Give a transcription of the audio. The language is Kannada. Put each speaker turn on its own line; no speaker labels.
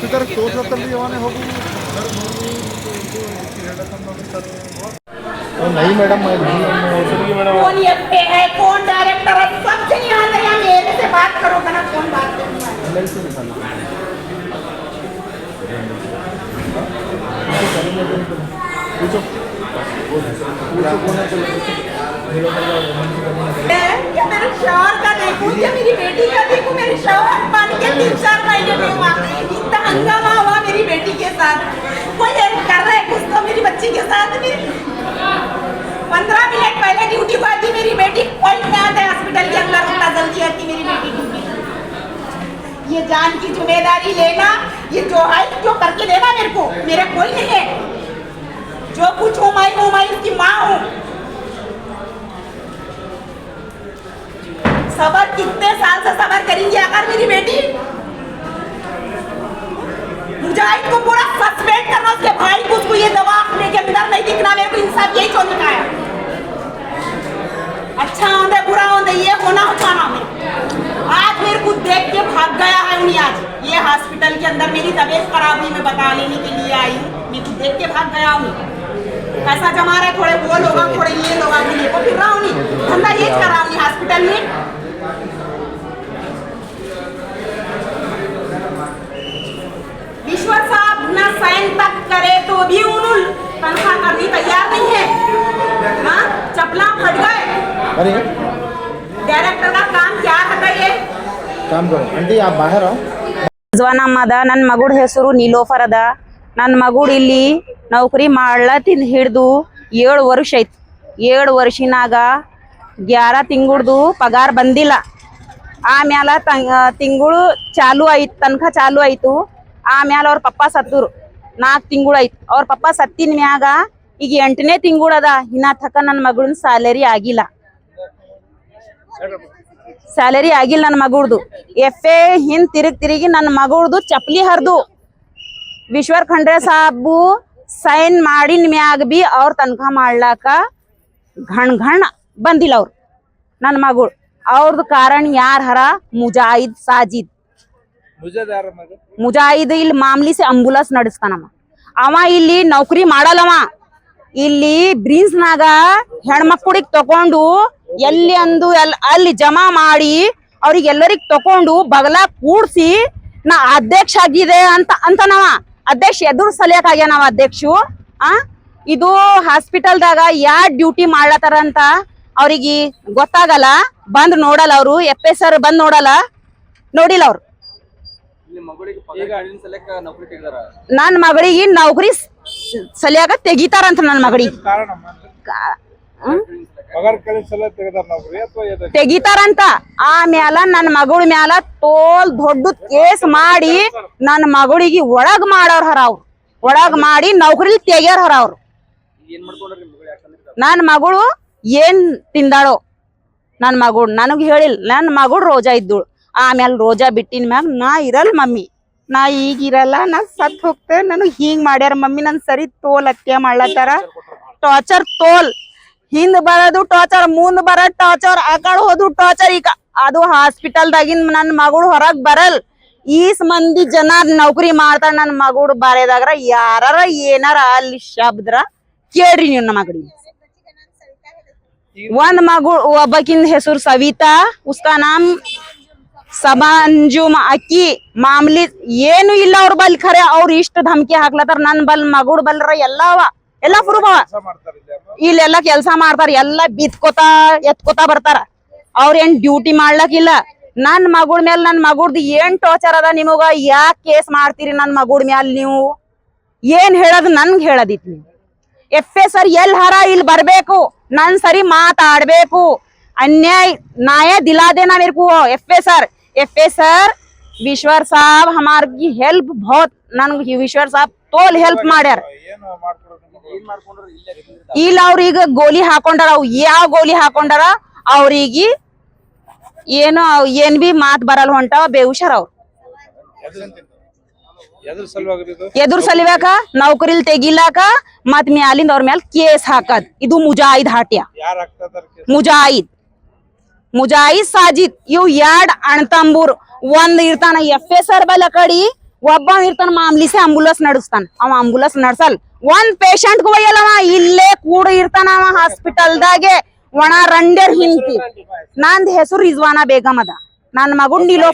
ಇದರ ತೋರ್ಸತ್ತಲ್ರಿ ಅವನೇ ಹೋಗು नहीं मैडम
कौन एफए है कौन डायरेक्टर है सबसे यहाँ से यहाँ मेरे से बात करोगे ना कौन बात क्या मेरे शौहर का देखूं क्या मेरी बेटी का देखूं मेरे शौहर मान के 3-4 महीने में हुआ इतना हंगामा हुआ मेरी बेटी के साथ कोई कर रहा है कुछ तो मेरी बच्ची के साथ मेरी 15 मिनट पहले ड्यूटी को आती मेरी बेटी कोई नहीं आता हॉस्पिटल के अंदर उतना जल्दी आती मेरी बेटी ड्यूटी ये जान की जिम्मेदारी लेना ये जो है जो करके देना मेरे को मेरा कोई नहीं है जो कुछ हूँ मैं उसकी माँ हूँ सबर कितने साल से सबर करेंगे अगर मेरी बेटी मुजाहिद को पूरा सस्पेंड करना उसके भाई को उसको ये दवा अपने के अंदर नहीं दिखना मेरे को इंसाफ यही सोचना है अच्छा होंगे बुरा होंगे ये होना होना आज मेरे को देख के भाग गया है उन्हीं आज ये हॉस्पिटल के अंदर मेरी तबीयत खराब हुई मैं बता लेने के लिए आई हूँ मेरे को देख के भाग गया हूँ पैसा जमा रहा है थोड़े वो लोग थोड़े ये लोग को फिर रहा हूँ धंधा ये कर रहा हूँ हॉस्पिटल में ईश्वर साहब ना साइन तक करे तो भी उन्होंने तनख्वाह करनी तैयार नहीं है हाँ चपला फट गए
अरे
डायरेक्टर का काम क्या है ये
काम करो आंटी आप बाहर आओ
ನಮ್ಮದ ನನ್ನ ಮಗುಡ್ ಹೆಸರು ನೀಲೋಫರ್ ಅದ ನನ್ನ ಮಗುಡ್ ಇಲ್ಲಿ ನೌಕರಿ ಮಾಡ್ಲತ್ತಿಂದ ಹಿಡ್ದು 7 ವರ್ಷ ಐತಿ 7 ವರ್ಷನಾಗ 11 ತಿಂಗಳದು ಪಗಾರ ಬಂದಿಲ್ಲ ಆಮ್ಯಾಲ ತಿಂಗಳು ಚಾಲು ಐತ್ ತನಕ ಚಾಲು ಆಯ್ತು ಆಮ್ಯಾಲ ಅವ್ರ ಪಪ್ಪ ಸತ್ತರು 4 ತಿಂಗಳು ಐತ್ ಅವ್ರ ಪಪ್ಪ ಸತ್ತಿನ ಮ್ಯಾಗ ಈಗ 8ನೇ ತಿಂಗಳು ಅದ ಇನ್ನ ತಕ ನನ್ನ ಮಗಳನ್ನ ಸ್ಯಾಲರಿ ಆಗಿಲ್ಲ ನನ್ನ ಮಗುಳ್ದು ಎಫ್ಎ ಹಿಂದ್ ತಿರುಗಿ ನನ್ನ ಮಗುಳ್ದು ಚಪ್ಲಿ ಹರ್ದು ವಿಶ್ವರ್ ಖಂಡ್ರೆ ಸಾಬು ಸೈನ್ ಮಾಡಿನ ಮ್ಯಾಗ ಬಿ ಅವ್ರ ತನಕ ಮಾಡ್ಲಾಕ ಘಣ್ ಬಂದಿಲ್ಲ ಅವ್ರು ನನ್ನ ಮಗಳು ಅವ್ರದ್ದು ಕಾರಣ ಯಾರ ಹರ ಮುಜಾಹಿದ್ ಸಾಜಿದ್ ಮುಜಾಹಿದ್ ಇಲ್ಲಿ ಮಾಮೂಲಿ ಸೆ ಅಂಬುಲೆನ್ಸ್ ನಡೆಸ್ತಾನವ ಅವ ಇಲ್ಲಿ ನೌಕರಿ ಮಾಡಲ್ಲವ ಇಲ್ಲಿ ಬ್ರೀನ್ಸ್ ನಾಗ ಹೆಣ್ಮಕ್ಕಳಿಗೆ ತಕೊಂಡು ಎಲ್ಲಿ ಅಂದು ಅಲ್ಲಿ ಜಮಾ ಮಾಡಿ ಅವ್ರಿಗೆ ಎಲ್ಲರಿಗ್ ತಕೊಂಡು ಬಗಲ ಕೂಡ್ಸಿ ನಾ ಅಧ್ಯಕ್ಷ ಆಗಿದೆ ಅಂತ ನಾವ ಅಧ್ಯಕ್ಷ ಎದುರು ಸಲಿಯಕ್ ಆಗ್ಯ ನಾವ್ ಅಧ್ಯಕ್ಷು ಇದು ಹಾಸ್ಪಿಟಲ್ದಾಗ ಯಾರ್ ಡ್ಯೂಟಿ ಮಾಡ್ಲತ್ತಾರ ಅಂತ ಅವ್ರಿಗೆ ಗೊತ್ತಾಗಲ್ಲ ಬಂದ್ ನೋಡಲ್ಲ ಅವ್ರು ಎಫ್ಎ ಸರ್ ಬಂದ್ ನೋಡಿಲ್ಲ ಅವ್ರು ನನ್ ಮಗಳಿಗೆ ನೌಕರಿ ಸಲಿಯಾಗ ತೆಗಿತಾರಂತ ನನ್ ಮಗಳಿಗೆ ತೆಗಿತಾರಂತ ಆಮ್ಯಾಲ ನನ್ ಮಗಳ ಮ್ಯಾಲ ತೋಲ್ ದೊಡ್ಡ ಕೇಸ್ ಮಾಡಿ ನನ್ ಮಗಳಿಗೆ ಒಳಗ್ ಮಾಡೋರ್ ಹರ ಅವ್ರು ಒಳಗ್ ಮಾಡಿ ನೌಕರಿ ತೆಗ್ಯಾರ ಹರ ಅವ್ರು ನನ್ ಮಗಳು ಏನ್ ತಿಂದಾಳೋ ನನ್ ಮಗಳು ನನಗ್ ಹೇಳಿಲ್ಲ ನನ್ ಮಗಳು ರೋಜಾ ಇದ್ದಳು ಆಮ್ಯಾಲ ರೋಜಾ ಬಿಟ್ಟಿನ ಮ್ಯಾಗ ನಾ ಇರಲ್ ಮಮ್ಮಿ ನಾ ಈಗಿರಲ್ಲ ನಾ ಸತ್ ಹೋಗ್ತೆ ನನಗ್ ಹಿಂಗ್ ಮಾಡ್ಯಾರ ಮಮ್ಮಿ ನನ್ ಸರಿ ತೋಲ್ ಹತ್ಯೆ ಮಾಡ್ಲತ್ತಾರ ಟಾರ್ಚರ್ ತೋಲ್ ಹಿಂದ್ ಬರೋದು ಟಾರ್ಚರ್ ಮುಂದ್ ಬರ ಟಾರ್ಚರ್ ಆಕಡೆ ಹೋದು ಟಾರ್ಚರ್ ಈಗ ಅದು ಹಾಸ್ಪಿಟಲ್ದಾಗಿನ್ ನನ್ ಮಗಳು ಹೊರಗ್ ಬರಲ್ ಈಸ್ ಮಂದಿ ಜನ ನೌಕರಿ ಮಾಡ್ತಾರ ನನ್ ಮಗಳು ಬಾರೆದಾಗ್ರ ಯಾರ ಏನಾರ ಅಲ್ಲಿ ಶಬ್ದ್ರ ಕೇಳ್ರಿ ನೀವು ನಮ್ಮ ಮಗಳಿಗೆ ಒಂದ್ ಮಗಳು ಒಬ್ಬಕಿಂದ ಹೆಸರು ಸವಿತಾ ಉಸ್ಕಾ ನಾಮ್ ಸಬಂಜುಮ್ ಅಕ್ಕಿ ಮಾಮೂಲಿ ಏನು ಇಲ್ಲ ಅವ್ರ ಬಲ್ ಖರೆ ಅವ್ರ ಇಷ್ಟ ಧಮಕಿ ಹಾಕ್ಲತ್ತಾರ ನನ್ ಬಲ್ ಮಗುಡ್ ಬಲ್ರ ಎಲ್ಲಾ ಪ್ರೂಫ್ ಅವ ಇಲ್ಲೆಲ್ಲಾ ಕೆಲ್ಸ ಮಾಡ್ತಾರ ಎಲ್ಲಾ ಎತ್ಕೋತಾ ಬರ್ತಾರ ಅವ್ರ ಏನ್ ಡ್ಯೂಟಿ ಮಾಡ್ಲಕ್ಕಿಲ್ಲ ನನ್ ಮಗುಳ ಮ್ಯಾಲ ನನ್ ಮಗುಡ್ದು ಏನ್ ಟಾರ್ಚರ್ ಅದ ನಿಮಗ ಯಾಕೆ ಕೇಸ್ ಮಾಡ್ತೀರಿ ನನ್ ಮಗುಡ್ ಮ್ಯಾಲ ನೀವು ಏನ್ ಹೇಳದ್ ನನ್ಗ್ ಹೇಳದಿತ್ ನೀವು ಎಫ್ಎ ಸರ್ ಎಲ್ ಹರ ಇಲ್ಲಿ ಬರ್ಬೇಕು ನನ್ ಸರಿ ಮಾತಾಡ್ಬೇಕು अन्याय न्याय दिला देना मेरे को एफए सर विश्वर साहब हमार की हेल्प बहुत नन विश्वर साहब तोल हेल्प ಮಾಡ್ಯಾರ ಇಲ್ಲ ಅವ್ರೀಗ ಗೋಲಿ ಹಾಕೊಂಡಾರ ಅವ್ ಯಾವ ಗೋಲಿ ಹಾಕೊಂಡಾರ ಅವ್ರಿಗೆ ಏನು ಏನ್ ಬಿ ಮಾತ್ ಬರಲ್ಲ ಹೊಂಟಾವ ಬೇಹುಷಾರ ಅವ್ರು ಎದುರು ಸಲಿವಾಕ ನೌಕರಿಲ್ ತೆಗಿಲಾಕ ಮತ್ ಮ್ಯಾಲಿಂದ ಅವ್ರ ಮ್ಯಾಲ ಕೇಸ್ ಹಾಕದ್ ಇದು ಮುಜಾಹಿದ್ ಹಾಟ್ಯ ಮುಜಾಹಿದ್ ಸಾಜಿದ್ ಇವ್ ಎರಡ್ ಅಣ್ತಂಬೂರ್ ಒಂದ್ ಇರ್ತಾನ ಎಫ್ಎ ಸರ್ ಬಲ್ ಅಕಡಿ ಒಬ್ಬ ಇರ್ತಾನ ಮಾಮ್ಲಿಸೆ ಆಂಬುಲೆನ್ಸ್ ನಡೆಸ್ತಾನ ಅವ ಆಂಬುಲೆನ್ಸ್ ನಡ್ಸಲ್ ಒಂದ್ ಪೇಷಂಟ್ ಒಯ್ಯಲ್ಲವ ಇಲ್ಲೇ ಕೂಡ ಇರ್ತಾನ ಅವ ಹಾಸ್ಪಿಟಲ್ದಾಗೆ ಒಣ ರಂಡೇರ್ ಹಿಂತಿ ನಂದ್ ಹೆಸರು ರಿಜ್ವಾನಾ ಬೇಗಮ್ ಅದ ನನ್ ಮಗುನ್ ನಿಲೋ